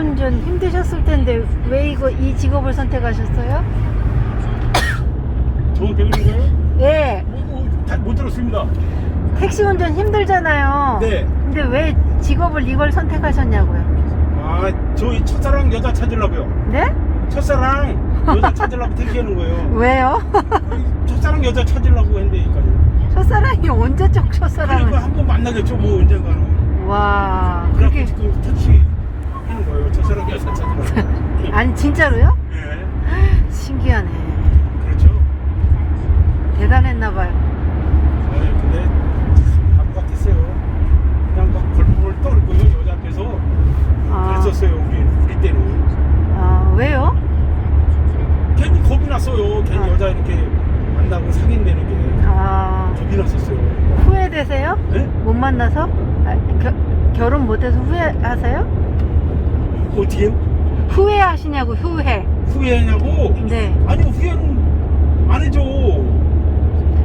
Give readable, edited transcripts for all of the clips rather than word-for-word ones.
운전 힘드셨을 텐데 왜 이 직업을 선택하셨어요? 저한테 그런 거예요? 네. 못 들었습니다. 택시 운전 힘들잖아요. 네. 근데 왜 직업을 이걸 선택하셨냐고요? 아, 저희 첫사랑 여자 찾으려고요. 네? 첫사랑 여자 찾으려고 택시하는 거예요. 왜요? 첫사랑 여자 찾으려고 했는데니까요. 첫사랑이 언제적 첫사랑을? 그리고 한번 만나겠죠, 뭐 언젠가는. 와, 그래서 그렇게 지금 택시 하는 거예요. 첫사랑 여자 찾으려고. 아니 진짜로요? 네. 신기하네. 그렇죠. 대단했나봐요. 근데 참 바보 같았어요. 그냥 막 걸음을 떨고요, 여자 앞에서. 그랬었어요, 우리 때는. 아, 왜요? 괜히 겁이 났어요. 괜히 여자 이렇게 만나고 사귄다는 게 겁이 났었어요. 후회되세요? 네? 못 만나서? 결혼 못해서 후회하세요? 어떻게요? 후회하시냐고, 후회. 후회하냐고? 네. 아니, 후회는 안 해줘.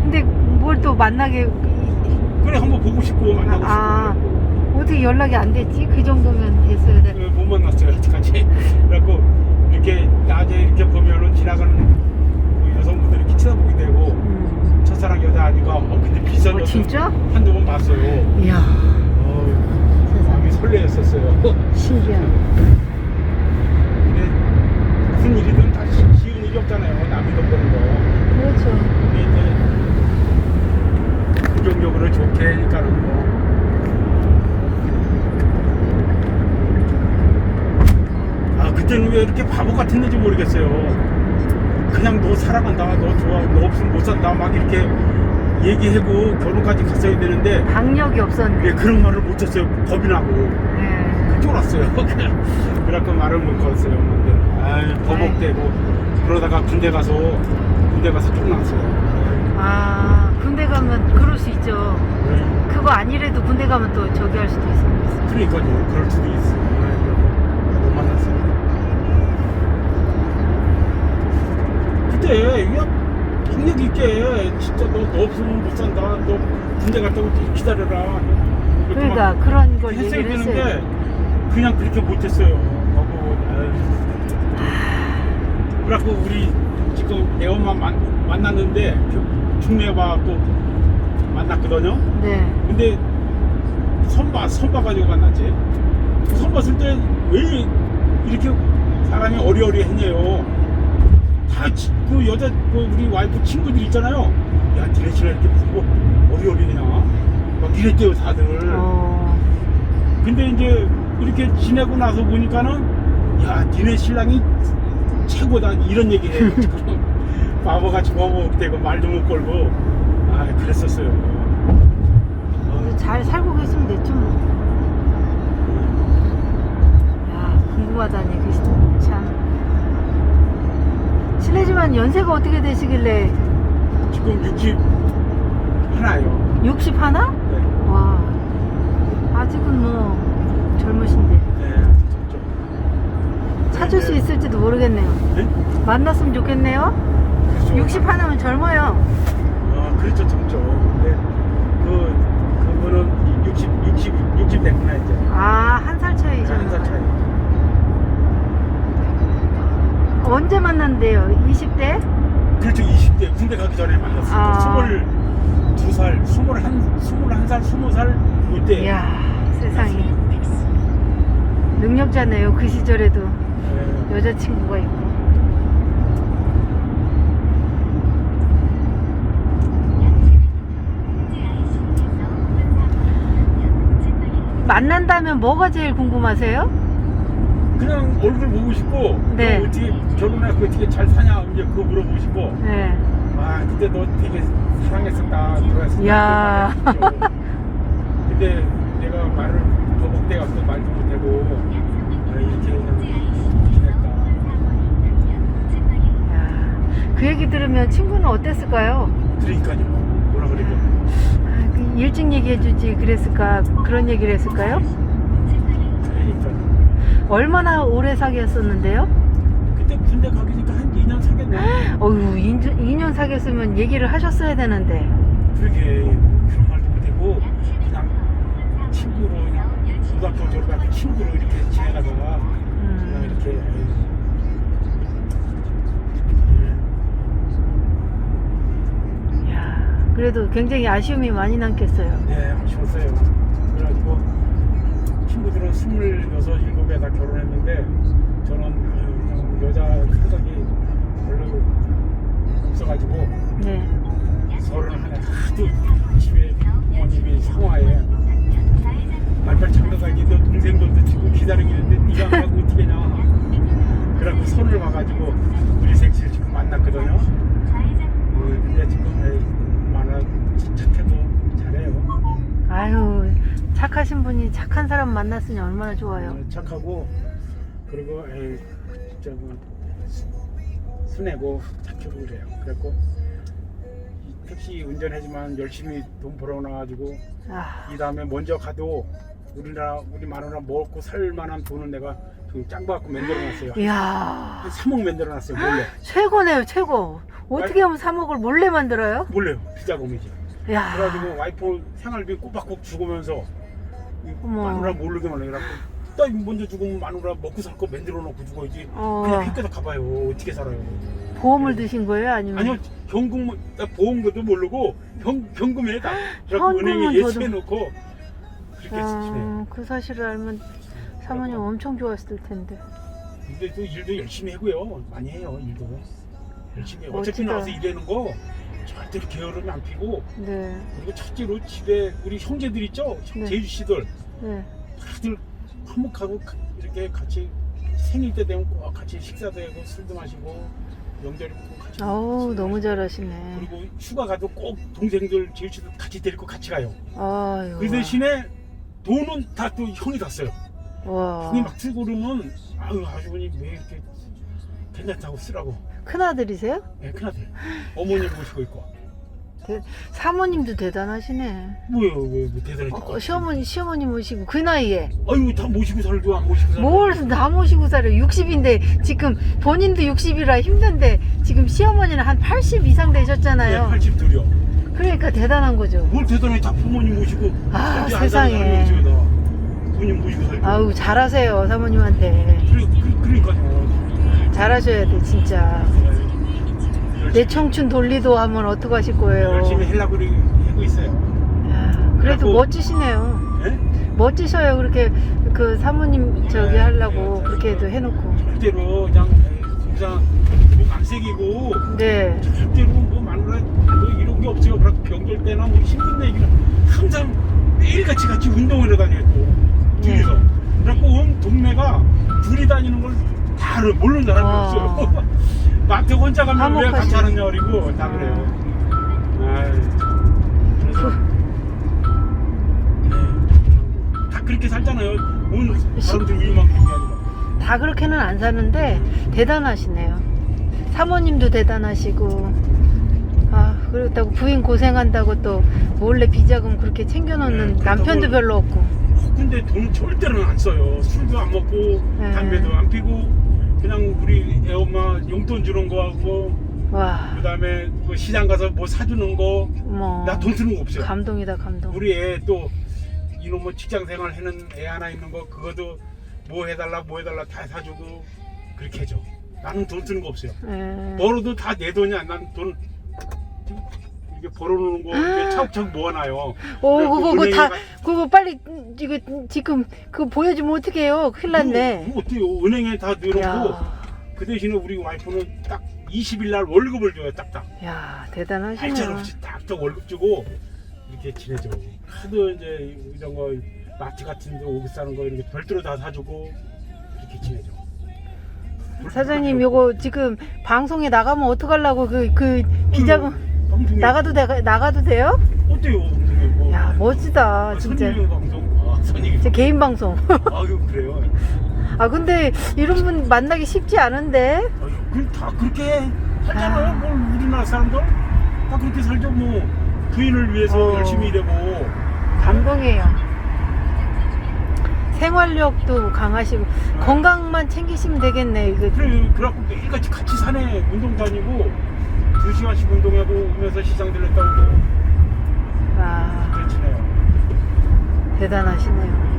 근데 뭘 또 만나게. 그래, 한번 보고 싶고 만나고 싶고. 어떻게 연락이 안 됐지? 그 정도면 됐어야 돼. 못 만났어요, 아직까지. 그래갖고 이렇게 낮에 이렇게 보면은 지나가는 그 여성분들이 이렇게 쳐다보게 되고 첫사랑 여자 아니가 근데 비싼 여자 진짜? 한두 번 봤어요. 이야, 마음이 설레었었어요. 신기하네. 근데 무슨 일이든 다 쉬운 일이 없잖아요. 남이 돈 버는 거. 그렇죠. 근데 이제 긍정적으로 좋게 하니까는 뭐. 그때는 왜 이렇게 바보 같았는지 모르겠어요. 그냥 너 사랑한다, 너 좋아, 너 없으면 못 산다 막 이렇게 얘기하고 결혼까지 갔어야 되는데 박력이 없었네. 왜 그런 말을 못했어요. 겁이 나고 네. 쫄았어요. 그래갖고 말을 못 걸었어요. 근데 버벅대고 그러다가 군대 가서 쫓겨났어요. 군대 가면 그럴 수 있죠. 그거 아니래도 군대 가면 또 저기 할 수도 있어요. 그러니까요. 그럴 수도 있어요. 못 만났어요. 그때 그냥 능력 있게 진짜 너 없으면 못 산다. 너 군대 갔다 올 때 기다려라. 그러니까 그런 걸 했어야 얘기를 했어요. 되는데 그냥 그렇게 못했어요. 하고 그래갖고 우리 지금 애엄마 만났는데 중매봐 또 만났거든요. 네. 근데 선봐 가지고 만났지. 선 봤을 때 왜 이렇게 사람이 어리어리했냐요. 다 그 여자 우리 와이프 친구들 있잖아요. 야, 니네 신랑 이렇게 보고 어리어리냐? 막 이랬대요 다들. 근데 이제 이렇게 지내고 나서 보니까는 야, 니네 신랑이 최고다 이런 얘기해요. 바보같이 버벅대고 말도 못 걸고 그랬었어요. 잘 살고 계시면 됐죠 뭐. 야, 궁금하다니 그 참. 실례지만 연세가 어떻게 되시길래? 지금 60 하나요. 60 하나? 네. 와, 아직은 뭐 젊으신데. 네, 좀. 찾을 수 있을지도 모르겠네요. 네? 만났으면 좋겠네요. 그렇죠. 60 하나면 젊어요. 그렇죠, 젊죠. 근데 그분은 60 됐구나 이제. 한 살 차이죠. 한 살 차이. 언제 만났는데요? 20대? 그렇죠, 20대 군대 가기 전에 만났어요. 22살, 21살, 20살 이때. 이야, 세상에. 능력자네요. 그 시절에도 네. 여자친구가 있고. 만난다면 뭐가 제일 궁금하세요? 그냥 얼굴 보고 싶고, 네. 너 어떻게 결혼해서 어떻게 잘 사냐 이제 그거 물어보고 싶고. 네. 그때 너 되게 사랑했었다, 좋아했었다. 이야. 근데 내가 말을 버벅대갖고 말도 못하고 이렇게 그냥 지냈다. 야, 그 얘기 들으면 친구는 어땠을까요? 그러니까요. 뭐라 그래요? 일찍 얘기해주지 그랬을까? 그런 얘기를 했을까요? 그러니까요. 얼마나 오래 사귀었었는데요? 그때 군대 가기 전에 한 2년 사귀었네. 어휴, 2년 사귀었으면 얘기를 하셨어야 되는데. 그러게 그런 말도 못하고 그냥 친구로 그냥 고등학교 졸업하고 친구로 이렇게 지내가다가 그냥 이렇게 야, 그래도 굉장히 아쉬움이 많이 남겠어요. 네, 아쉬웠어요. 그래가지고 친구들은 26, 7에 다 결혼했는데 저는 그냥 여자 생각이 별로 없어가지고 네. 31에 하도 집에 부모님이 상화에 말빨 장가가기 너 동생들도 지금 기다리고 있는데 네가 안 가고 어떻게 냐 그래갖고 손을 봐가지고 우리 셋이 지금 만났거든요. 근데 지금 만나 착해도 잘해요. 아유, 착하신 분이 착한 사람 만났으니 얼마나 좋아요. 착하고 그리고 진짜 뭐 순하고 착하고 그래요. 그래갖고 이 택시 운전하지만 열심히 돈 벌어놔가지고 아, 이 다음에 먼저 가도 우리 마누라 먹고 살 만한 돈은 내가 지금 짱 받고 만들어놨어요. 이야, 한 3억 만들어놨어요. 몰래. 최고네요, 최고. 어떻게 하면 3억을 몰래 만들어요? 몰래요. 비자금이지. 야, 그래가지고 와이프 생활비 꼬박꼬박 죽으면서 어머. 마누라 모르게만 해갖고 나 먼저 죽으면 마누라 먹고 살 거 만들어 놓고 죽어야지. 어. 그냥 햇볕에 가봐요. 어떻게 살아요. 보험을 드신 거예요? 아니면? 아니요, 현금, 나 보험도 모르고 현금에 다 그래갖고 현금은 은행에 저도- 예치해놓고 그렇게 지내요. 그 사실을 알면 사모님 엄청 좋았을 텐데. 근데 또 일도 열심히 하고요. 많이 해요, 일도. 열심히 해요. 어차피 멋지다. 나와서 일하는 거 절대로 게으름이 안 피고 네, 그리고 첫째로 집에 우리 형제들 있죠? 네. 제주씨들 네. 다들 화목하고 이렇게 같이 생일 때 되면 꼭 같이 식사도 하고 술도 마시고 명절이 꼭 같이 아우, 술도 너무 마시고. 잘하시네. 그리고 휴가 가도 꼭 동생들 제주씨들 같이 데리고 같이 가요. 아유. 그 대신에 돈은 다 또 형이 다 써요. 와. 형이 막 쓰고 그러면 아유 아주버님 왜 이렇게 괜찮다고 쓰라고. 큰아들이세요? 네, 큰아들 어머니 모시고 있고. 사모님도 대단하시네. 뭐예요 왜 대단하지? 시어머니 모시고 그 나이에 아유 다 모시고 살도 안 모시고 살도. 뭘 다 모시고 살아요. 60인데 지금 본인도 60이라 힘든데 지금 시어머니는 한 80 이상 네, 되셨잖아요. 82요. 그러니까 대단한 거죠. 뭘 대단해 다 부모님 모시고. 아, 어디 안 세상에. 사는 사람이 어디서 다 부모님 모시고 살고. 아우, 잘하세요 사모님한테. 그러니까요. 잘하셔야 돼 진짜. 내 청춘 돌리도 하면 어떡하실 거예요. 열심히 하려고 하고 있어요. 야, 그래도 그래갖고- 멋지시네요. 네? 멋지셔요. 그렇게 그 사모님 저기 하려고 그렇게도 해놓고. 절대로 그냥 진짜 안 새기고 네. 절대로 뭐 마누라 뭐 이런 게 없어요. 그래서 명절 때나 뭐 힘든 얘기는 항상 매일같이 같이 운동을 해 다녀요. 또 둘이서. 그래갖고 온 동네가 둘이 다니는 걸 다 알아요. 모르는 사람이 와. 없어요. 마트 혼자 가면 왜 같이 화목하시네. 하느냐 그리고 다 그래요. 아이, 그래서 다 그렇게 살잖아요. 온 사람들 일만 그런 게 아니라. 다 그렇게는 안 사는데 대단하시네요. 사모님도 대단하시고. 아, 그렇다고 부인 고생한다고 또 몰래 비자금 그렇게 챙겨놓는 네, 남편도 그렇다고- 별로 없고. 근데 돈 절대로 안 써요. 술도 안 먹고 네. 담배도 안 피고 그냥 우리 애엄마 용돈 주는 거 하고 와, 그다음에 뭐 시장 가서 뭐 사주는 거 뭐 나 돈 쓰는 거 없어요. 감동이다 감동. 우리 애 또 이놈 뭐 직장 생활 하는 애 하나 있는 거 그것도 뭐 해달라 다 사주고 그렇게 해줘. 나는 돈 쓰는 거 없어요. 예. 벌어도 다 내 돈이야. 난 돈 이렇게 벌어놓는 거 이렇게 차곡차곡 모아놔요. 오, 그래갖고 그거 은행에 다 가- 그거 빨리 이거 지금 그거 보여주면 어떡해요? 큰일 났네. 그거 어때요? 은행에 다 넣어놓고 야, 그 대신에 우리 와이프는 딱 20일 날 월급을 줘요. 딱딱. 야 알짤 대단하시네요. 없이 딱딱 월급 주고 이렇게 지내죠. 하도 이제 이런 거 마트 같은 데 오기 싸는 거 이렇게 별도로 다 사주고 이렇게 지내죠. 사장님 요거 지금 방송에 나가면 어떡하려고 그 비자금 방송에 나가도 돼요? 어때요? 방송에 뭐. 야 멋지다 진짜. 선익의 방송. 선익의 제 개인 방송. 아유 그래요. 아 근데 이런 분 만나기 쉽지 않은데. 아유 다 그렇게 하잖아요. 뭘 우리나라 사람들 다 그렇게 살죠. 뭐 부인을 위해서 열심히 일하고. 감동이에요. 생활력도 강하시고 건강만 챙기시면 되겠네. 이거 그래 그래갖고 매일같이 같이 산에 운동 다니고 2시간씩 운동하고 오면서 시장 들렸다 오고 아 그렇게 지내요. 대단하시네요.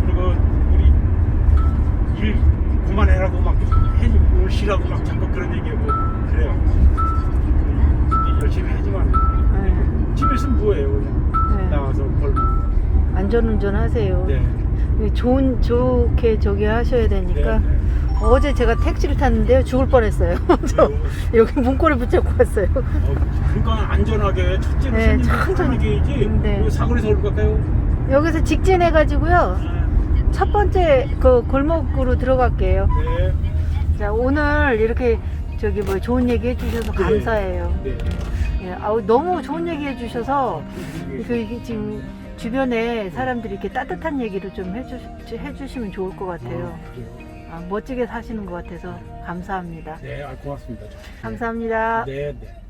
그리고 우리 안전운전 하세요. 네. 좋게 저기 하셔야 되니까. 네, 네. 어제 제가 택시를 탔는데요. 죽을 뻔했어요. 저 여기 문고리 붙잡고 왔어요. 그러니까 안전하게 첫째로 네, 손님 편하게 해야지. 네. 왜 사거리에서 올 갈까요? 여기서 직진해가지고요. 첫 번째 그 골목으로 들어갈게요. 네. 자, 오늘 이렇게 저기 뭐 좋은 얘기 해주셔서 네. 감사해요. 네. 예, 아우 너무 좋은 얘기 해주셔서 이게 지금 주변에 사람들이 이렇게 따뜻한 얘기를 좀 해주시면 좋을 것 같아요. 그래요. 멋지게 사시는 것 같아서 감사합니다. 네, 고맙습니다. 감사합니다. 네, 네.